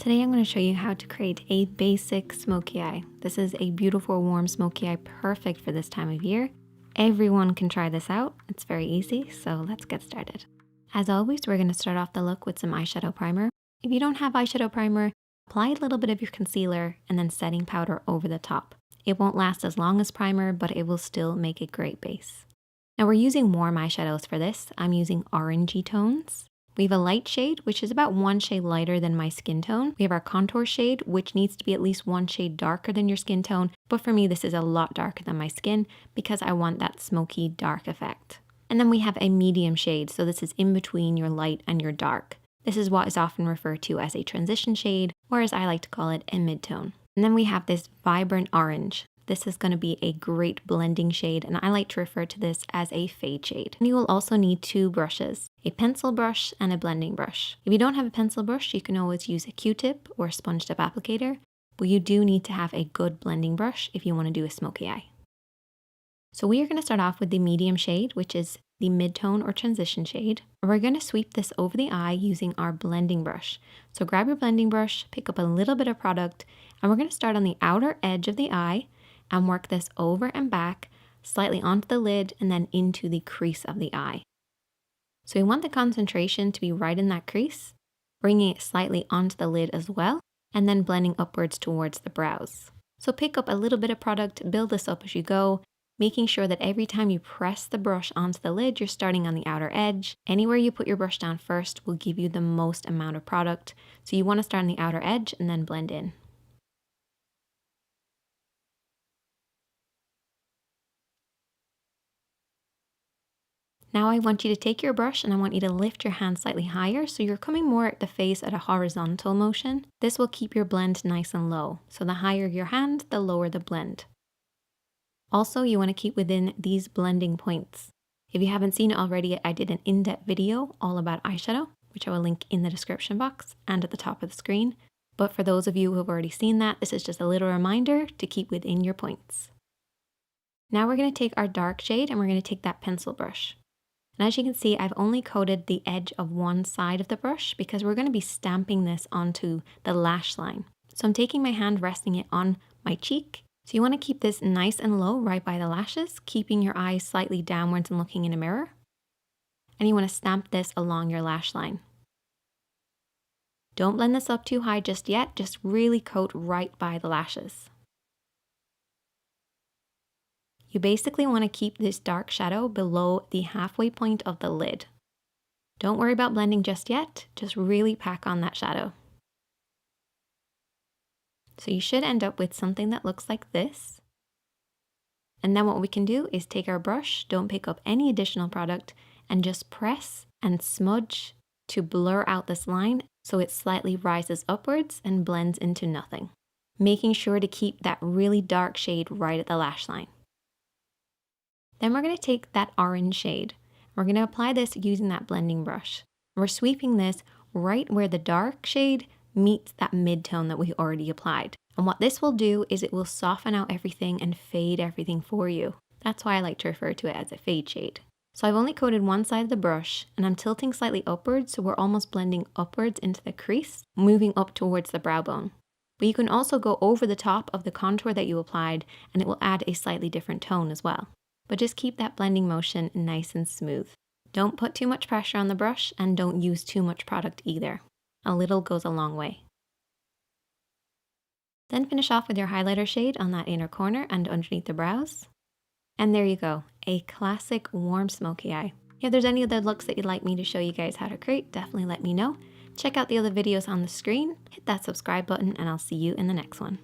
Today I'm going to show you how to create a basic smoky eye. This is a beautiful warm smoky eye, perfect for this time of year. Everyone can try this out. It's very easy, so let's get started. As always, we're going to start off the look with some eyeshadow primer. If you don't have eyeshadow primer, apply a little bit of your concealer and then setting powder over the top. It won't last as long as primer, but it will still make a great base. Now we're using warm eyeshadows for this. I'm using orangey tones. We have a light shade, which is about one shade lighter than my skin tone. We have our contour shade, which needs to be at least one shade darker than your skin tone. But for me, this is a lot darker than my skin because I want that smoky dark effect. And then we have a medium shade. So this is in between your light and your dark. This is what is often referred to as a transition shade, or as I like to call it, a mid-tone. And then we have this vibrant orange. This is going to be a great blending shade, and I like to refer to this as a fade shade. And you will also need two brushes, a pencil brush and a blending brush. If you don't have a pencil brush, you can always use a Q-tip or a sponge tip applicator, but you do need to have a good blending brush if you want to do a smoky eye. So we are going to start off with the medium shade, which is the mid-tone or transition shade. We're going to sweep this over the eye using our blending brush. So grab your blending brush, pick up a little bit of product, and we're going to start on the outer edge of the eye and work this over and back, slightly onto the lid and then into the crease of the eye. So we want the concentration to be right in that crease, bringing it slightly onto the lid as well, and then blending upwards towards the brows. So pick up a little bit of product, build this up as you go, making sure that every time you press the brush onto the lid, you're starting on the outer edge. Anywhere you put your brush down first will give you the most amount of product. So you want to start on the outer edge and then blend in. Now I want you to take your brush and I want you to lift your hand slightly higher so you're coming more at the face at a horizontal motion. This will keep your blend nice and low. So the higher your hand, the lower the blend. Also, you want to keep within these blending points. If you haven't seen it already, I did an in-depth video all about eyeshadow, which I will link in the description box and at the top of the screen. But for those of you who have already seen that, this is just a little reminder to keep within your points. Now we're going to take our dark shade and we're going to take that pencil brush. And as you can see, I've only coated the edge of one side of the brush because we're going to be stamping this onto the lash line. So I'm taking my hand, resting it on my cheek. So you want to keep this nice and low right by the lashes, keeping your eyes slightly downwards and looking in a mirror. And you want to stamp this along your lash line. Don't blend this up too high just yet, just really coat right by the lashes. You basically want to keep this dark shadow below the halfway point of the lid. Don't worry about blending just yet, just really pack on that shadow. So you should end up with something that looks like this. And then what we can do is take our brush, don't pick up any additional product, and just press and smudge to blur out this line so it slightly rises upwards and blends into nothing. Making sure to keep that really dark shade right at the lash line. Then we're going to take that orange shade. We're going to apply this using that blending brush. We're sweeping this right where the dark shade meets that mid-tone that we already applied. And what this will do is it will soften out everything and fade everything for you. That's why I like to refer to it as a fade shade. So I've only coated one side of the brush and I'm tilting slightly upwards so we're almost blending upwards into the crease, moving up towards the brow bone. But you can also go over the top of the contour that you applied and it will add a slightly different tone as well. But just keep that blending motion nice and smooth. Don't put too much pressure on the brush and don't use too much product either. A little goes a long way. Then finish off with your highlighter shade on that inner corner and underneath the brows. And there you go, a classic warm smoky eye. If there's any other looks that you'd like me to show you guys how to create, definitely let me know. Check out the other videos on the screen, hit that subscribe button, and I'll see you in the next one.